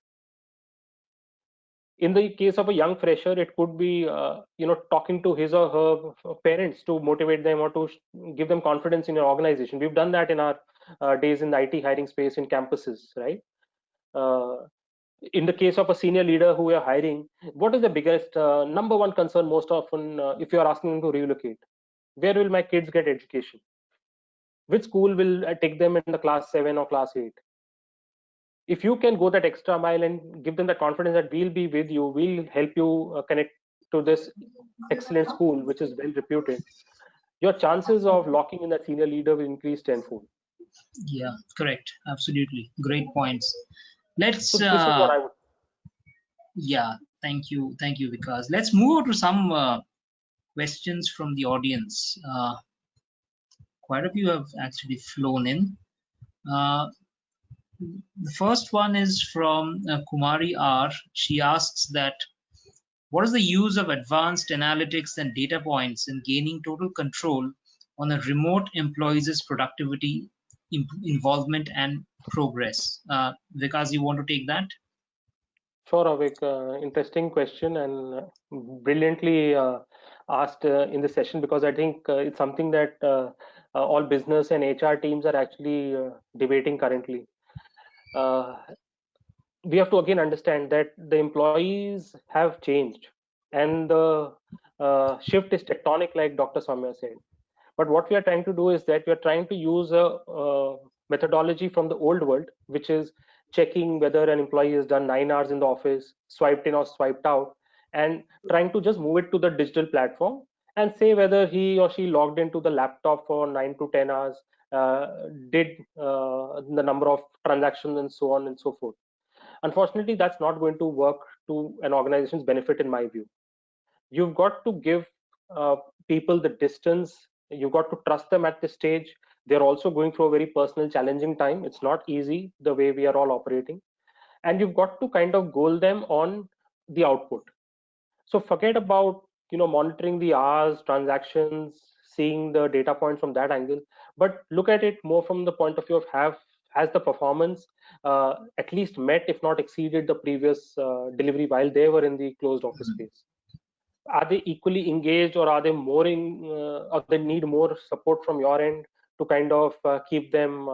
In the case of a young fresher, it could be talking to his or her parents to motivate them or to give them confidence in your organization. We've done that in our days in the IT hiring space in campuses, right? In the case of a senior leader who we are hiring, what is the biggest number one concern most often if you are asking them to relocate? Where will my kids get education? Which school will take them in the class 7 or class 8? If you can go that extra mile and give them the confidence that we'll be with you, we'll help you connect to this excellent school which is well reputed, your chances of locking in that senior leader will increase tenfold. Yeah, correct. Absolutely. Great points. Let's So this is what I would. Yeah, thank you, Vikas. Let's move on to some questions from the audience. Quite a few have actually flown in. The first one is from Kumari R. She asks that what is the use of advanced analytics and data points in gaining total control on a remote employee's productivity, involvement, and progress? Vikas, you want to take that? Sure, Avik. Interesting question and brilliantly asked in the session, because I think it's something that all business and HR teams are actually debating currently. We have to again understand that the employees have changed and the shift is tectonic, like Dr. Soumya said. But what we are trying to do is that we are trying to use a methodology from the old world, which is checking whether an employee has done 9 hours in the office, swiped in or swiped out, and trying to just move it to the digital platform and say whether he or she logged into the laptop for 9 to 10 hours, did the number of transactions and so on and so forth. Unfortunately, that's not going to work to an organization's benefit, in my view. You've got to give people the distance. You've got to trust them at this stage. They're also going through a very personal, challenging time. It's not easy the way we are all operating. And you've got to kind of goal them on the output. So forget about monitoring the hours, transactions, seeing the data points from that angle, but look at it more from the point of view of has the performance at least met, if not exceeded, the previous delivery while they were in the closed office space. Are they equally engaged, or are they more or they need more support from your end to kind of keep them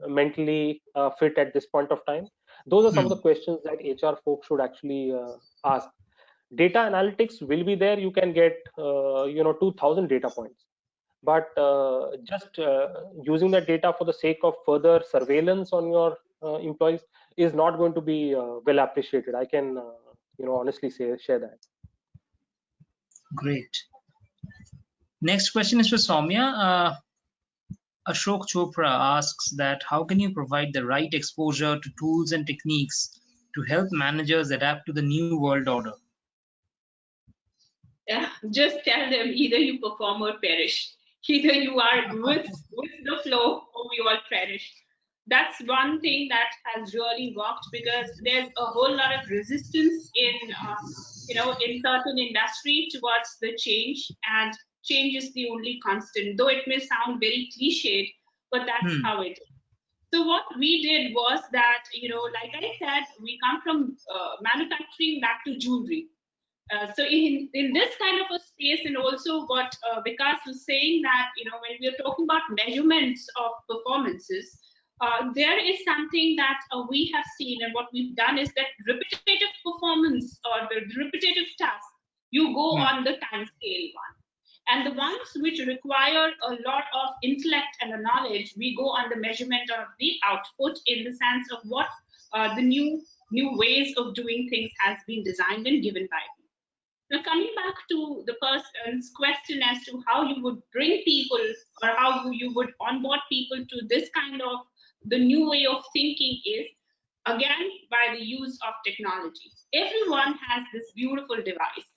mentally fit at this point of time? Those are some of the questions that HR folks should actually ask. Data analytics will be there. You can get 2,000 data points, but just using that data for the sake of further surveillance on your employees is not going to be well appreciated. I can honestly share that. Great. Next question is for Soumya. Ashok Chopra asks that how can you provide the right exposure to tools and techniques to help managers adapt to the new world order? Yeah, just tell them either you perform or perish. Either you are with the flow or we all perish. That's one thing that has really worked, because there's a whole lot of resistance in certain industry towards the change, and change is the only constant. Though it may sound very cliched, but that's how it is. So what we did was that, like I said, we come from manufacturing back to jewelry. So in this kind of a space, and also what Vikas was saying, that when we are talking about measurements of performances, there is something that we have seen, and what we've done is that repetitive performance or the repetitive task, you go on the time scale one. And the ones which require a lot of intellect and knowledge, we go on the measurement of the output, in the sense of what the new ways of doing things has been designed and given by you. Now, coming back to the person's question as to how you would bring people, or how you would onboard people to this kind of the new way of thinking, is again by the use of technology. Everyone has this beautiful device,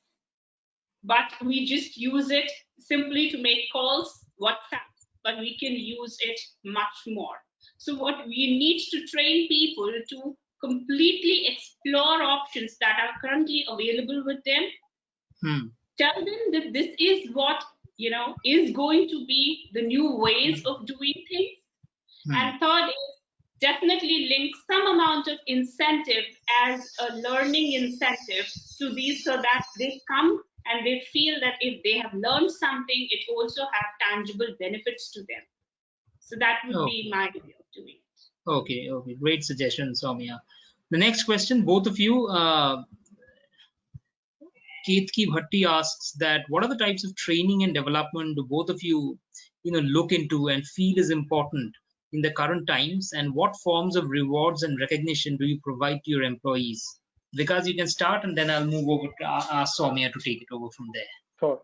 but we just use it simply to make calls, WhatsApp, but we can use it much more. So what we need to train people to completely explore options that are currently available with them. Tell them that this is what is going to be the new ways of doing things. And third is definitely link some amount of incentive as a learning incentive to these, so that they come and they feel that if they have learned something, it also have tangible benefits to them. So that would be my way of doing it. Okay, great suggestion, Soumya. The next question, both of you, Ketki Bhatti asks that what are the types of training and development do both of you, look into and feel is important in the current times, and what forms of rewards and recognition do you provide to your employees? Because you can start, and then I'll move over to ask Soumya to take it over from there. Sure.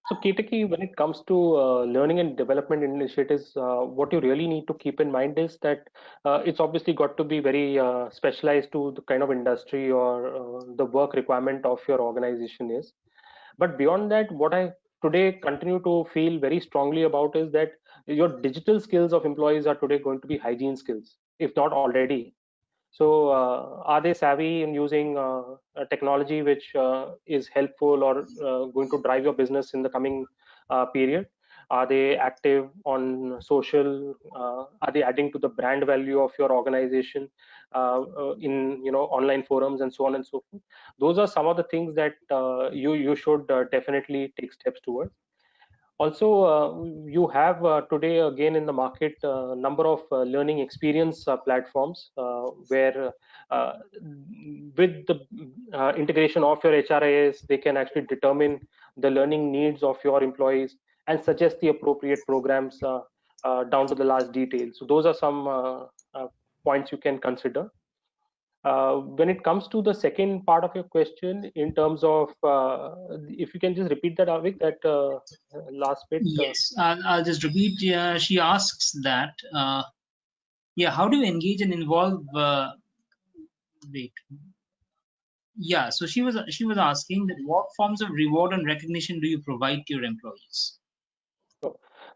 So Ketaki, when it comes to learning and development initiatives, what you really need to keep in mind is that it's obviously got to be very specialized to the kind of industry or the work requirement of your organization is. But beyond that, what I today continue to feel very strongly about is that your digital skills of employees are today going to be hygiene skills, if not already. So are they savvy in using a technology which is helpful or going to drive your business in the coming period? Are they active on social? Are they adding to the brand value of your organization in online forums and so on and so forth? Those are some of the things that you should definitely take steps towards. Also, you have today again in the market a number of learning experience platforms where with the integration of your HRIS, they can actually determine the learning needs of your employees and suggest the appropriate programs down to the last detail. So those are some points you can consider. When it comes to the second part of your question, in terms of, if you can just repeat that, Avik, that last bit. Yes, I'll just repeat. She asks that, how do you engage and involve? Wait. Yeah, so she was asking that what forms of reward and recognition do you provide to your employees?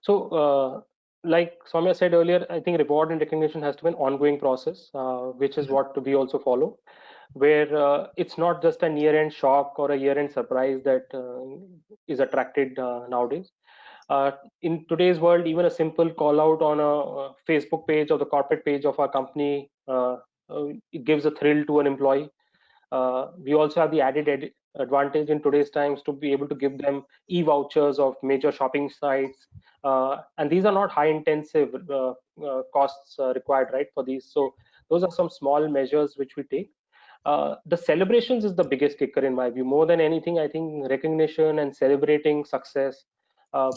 So, like Soumya said earlier, I think reward and recognition has to be an ongoing process, which is what we also follow, where it's not just a year-end shock or a year-end surprise that is attracted nowadays. In today's world, even a simple call out on a Facebook page or the corporate page of our company, it gives a thrill to an employee. We also have the added advantage in today's times to be able to give them e-vouchers of major shopping sites, and these are not high intensive costs required, right, for these. So those are some small measures which we take. The celebrations is the biggest kicker in my view. More than anything, I think recognition and celebrating success,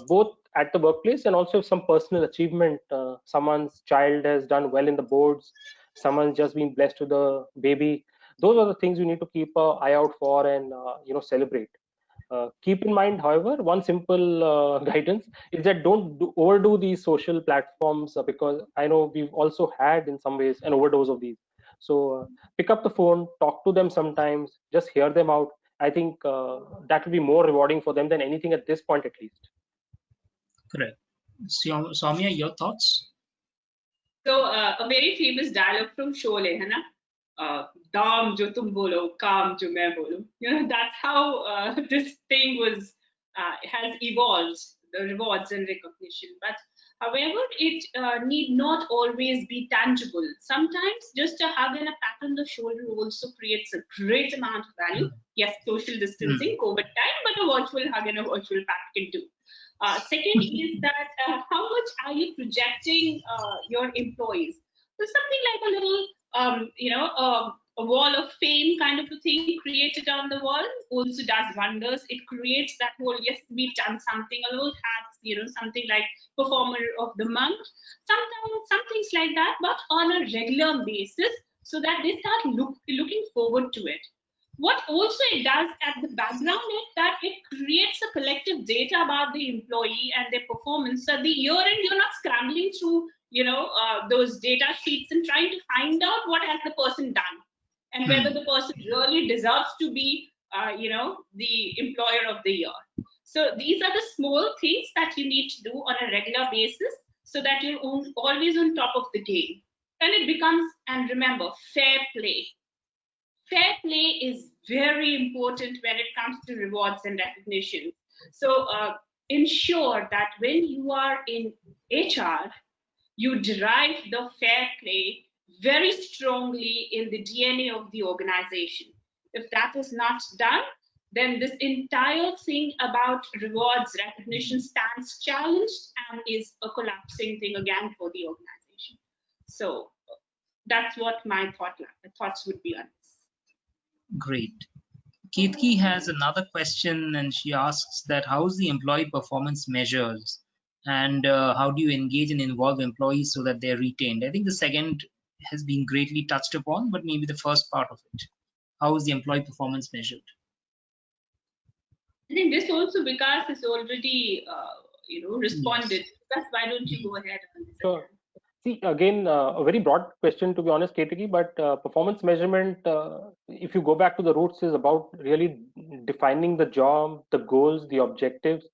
both at the workplace and also some personal achievement. Someone's child has done well in the boards, someone's just been blessed with a baby. Those are the things you need to keep an eye out for and celebrate. Keep in mind, however, one simple guidance is that don't overdo these social platforms, because I know we've also had in some ways an overdose of these. So pick up the phone, talk to them sometimes, just hear them out. I think that will be more rewarding for them than anything at this point, at least. Correct. Soumya, your thoughts? So a very famous dialogue from Sholay, है ना? Dam jo tum bolo, kaam jo main bolo. That's how this thing has evolved, the rewards and recognition. But However, it need not always be tangible. Sometimes just a hug and a pat on the shoulder also creates a great amount of value. Yes, social distancing, COVID time, but a virtual hug and a virtual pat can do. Second is that how much are you projecting your employees? So something like a little, a wall of fame kind of a thing created on the wall also does wonders. It creates that whole, yes, we've done something, a little hats, something like performer of the month, sometimes some things like that, but on a regular basis so that they start looking forward to it. What also it does at the background is that it creates a collective data about the employee and their performance. So at the year end, you're not scrambling through, those data sheets and trying to find out what has the person done and whether the person really deserves to be, the employer of the year. So these are the small things that you need to do on a regular basis so that you're always on top of the game. And it becomes, and remember, fair play. Fair play is very important when it comes to rewards and recognition. So ensure that when you are in HR, you derive the fair play very strongly in the DNA of the organization. If that is not done, then this entire thing about rewards recognition stands challenged and is a collapsing thing again for the organization. So that's what my thoughts would be on this. Great. Ketki has another question, and she asks that how is the employee performance measures, and how do you engage and involve employees so that they're retained? I think the second has been greatly touched upon, but maybe the first part of it. How is the employee performance measured? I think this also Vikas has already, responded. That's why don't you go ahead on this? Sure. See, again, a very broad question, to be honest, Ketaki, but performance measurement, if you go back to the roots, is about really defining the job, the goals, the objectives,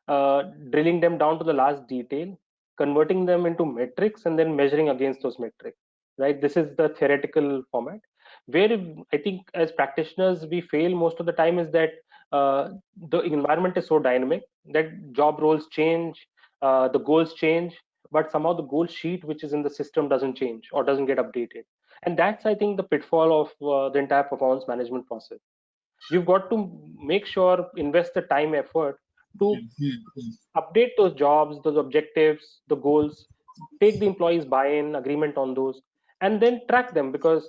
drilling them down to the last detail, converting them into metrics, and then measuring against those metrics, right? This is the theoretical format. Where I think as practitioners, we fail most of the time is that the environment is so dynamic that job roles change, the goals change, but somehow the goal sheet which is in the system doesn't change or doesn't get updated. And that's, I think, the pitfall of the entire performance management process. You've got to make sure, invest the time, effort to update those jobs, those objectives, the goals, take the employees buy-in, agreement on those, and then track them, because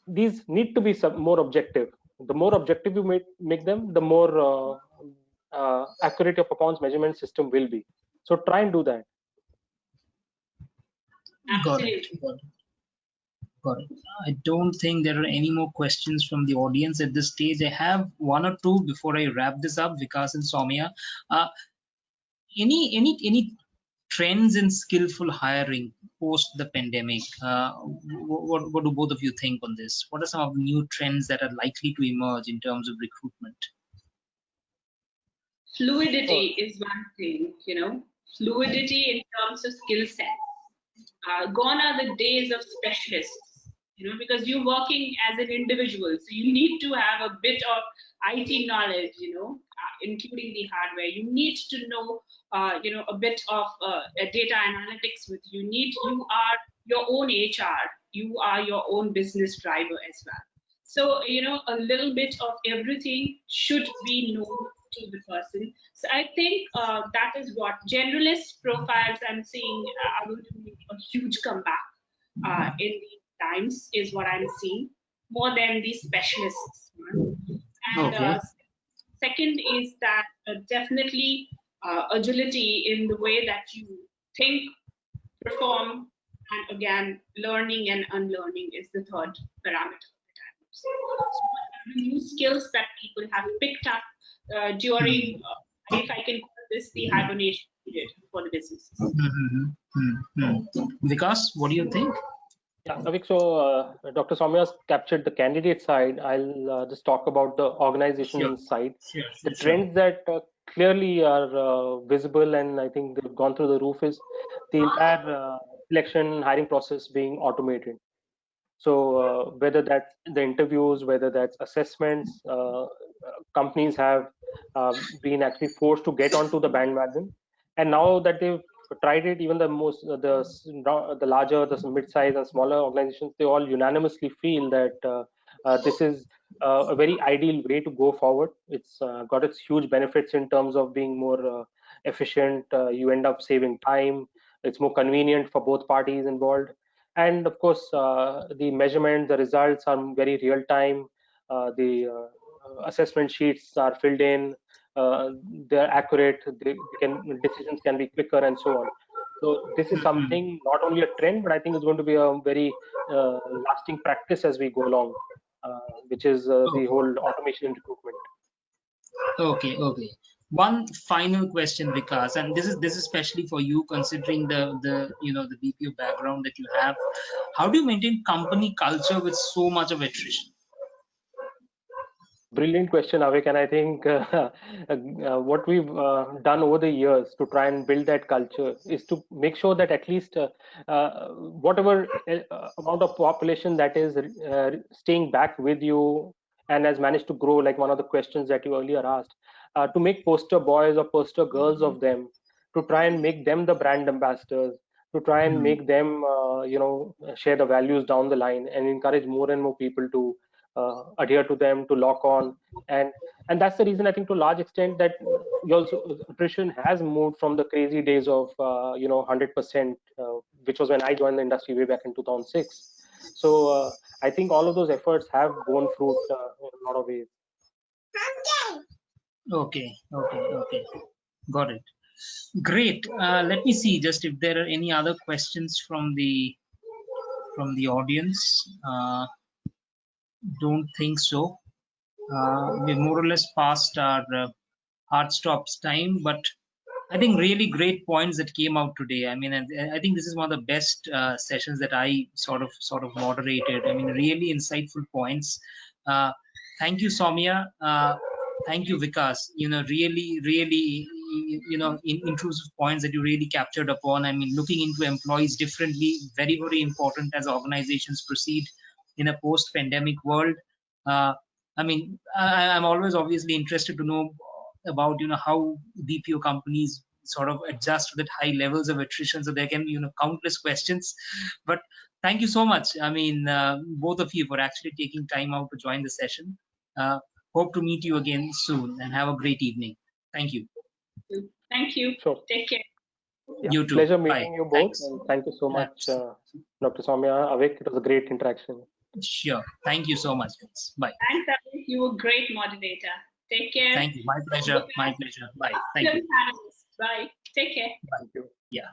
these need to be more objective. The more objective you make them, the more accurate your performance measurement system will be. So try and do that. Got it. Got it. I don't think there are any more questions from the audience at this stage. I have one or two before I wrap this up. Vikas and Soumya, any trends in skillful hiring post the pandemic? What do both of you think on this? What are some of the new trends that are likely to emerge in terms of recruitment? Fluidity is one thing, fluidity in terms of skill set. Gone are the days of specialists, because you're working as an individual, so you need to have a bit of IT knowledge, including the hardware. You need to know, a bit of data analytics with you. You are your own HR. You are your own business driver as well. So, a little bit of everything should be known to the person. So I think that is what generalist profiles I'm seeing are going to make a huge comeback in these times, is what I'm seeing, more than the specialists. And second is that definitely agility in the way that you think, perform, and again, learning and unlearning is the third parameter. So new skills that people have picked up during, if I can call this the hibernation period for the businesses. Vikas, what do you think? Yeah, Avik, so Dr. Soumya's captured the candidate side. I'll just talk about the organization side. The trends that clearly are visible, and I think they've gone through the roof, is the entire selection hiring process being automated. So whether that's the interviews, whether that's assessments, companies have been actually forced to get onto the bandwagon. And now that they've tried it, even the larger, the mid-size and smaller organizations, they all unanimously feel that this is a very ideal way to go forward. It's got its huge benefits in terms of being more efficient. You end up saving time. It's more convenient for both parties involved. And of course, the measurement, the results are very real time. The assessment sheets are filled in. They're accurate. Decisions can be quicker and so on. So this is something, not only a trend, but I think it's going to be a very lasting practice as we go along, which is the whole automation in recruitment. Okay. One final question, Vikas, and this is especially for you, considering the BPO background that you have. How do you maintain company culture with so much of attrition? Brilliant question, Avik, and I think what we've done over the years to try and build that culture is to make sure that at least whatever amount of population that is staying back with you and has managed to grow, like one of the questions that you earlier asked, to make poster boys or poster girls of them, to try and make them the brand ambassadors, to try and make them share the values down the line and encourage more and more people to adhere to them, to lock on, and that's the reason I think to a large extent that attrition has moved from the crazy days of 100%, which was when I joined the industry way back in 2006. So I think all of those efforts have borne fruit in a lot of ways. Okay, got it. Great. Let me see just if there are any other questions from the audience. Don't think so. We're more or less past our hard stops time, but I think really great points that came out today. I mean, I think this is one of the best sessions that I sort of moderated. I mean, really insightful points. Thank you, Soumya. Thank you, Vikas. Really, intrusive points that you really captured upon. I mean, looking into employees differently, very, very important as organizations proceed in a post-pandemic world. I mean, I'm always obviously interested to know about how BPO companies sort of adjust to that high levels of attrition. So there can be countless questions. But thank you so much. I mean, both of you for actually taking time out to join the session. Hope to meet you again soon and have a great evening. Thank you. Thank you. Sure. Take care. Yeah, you too. Pleasure meeting Bye. you both. Thanks. And thank you so much, Dr. Soumya, Avik. It was a great interaction. Sure. Thank you so much, guys. Bye. Thanks, Avik. You were a great moderator. Take care. Thank you. My pleasure. Bye. Thank you. Bye. Take care. Thank you. Yeah.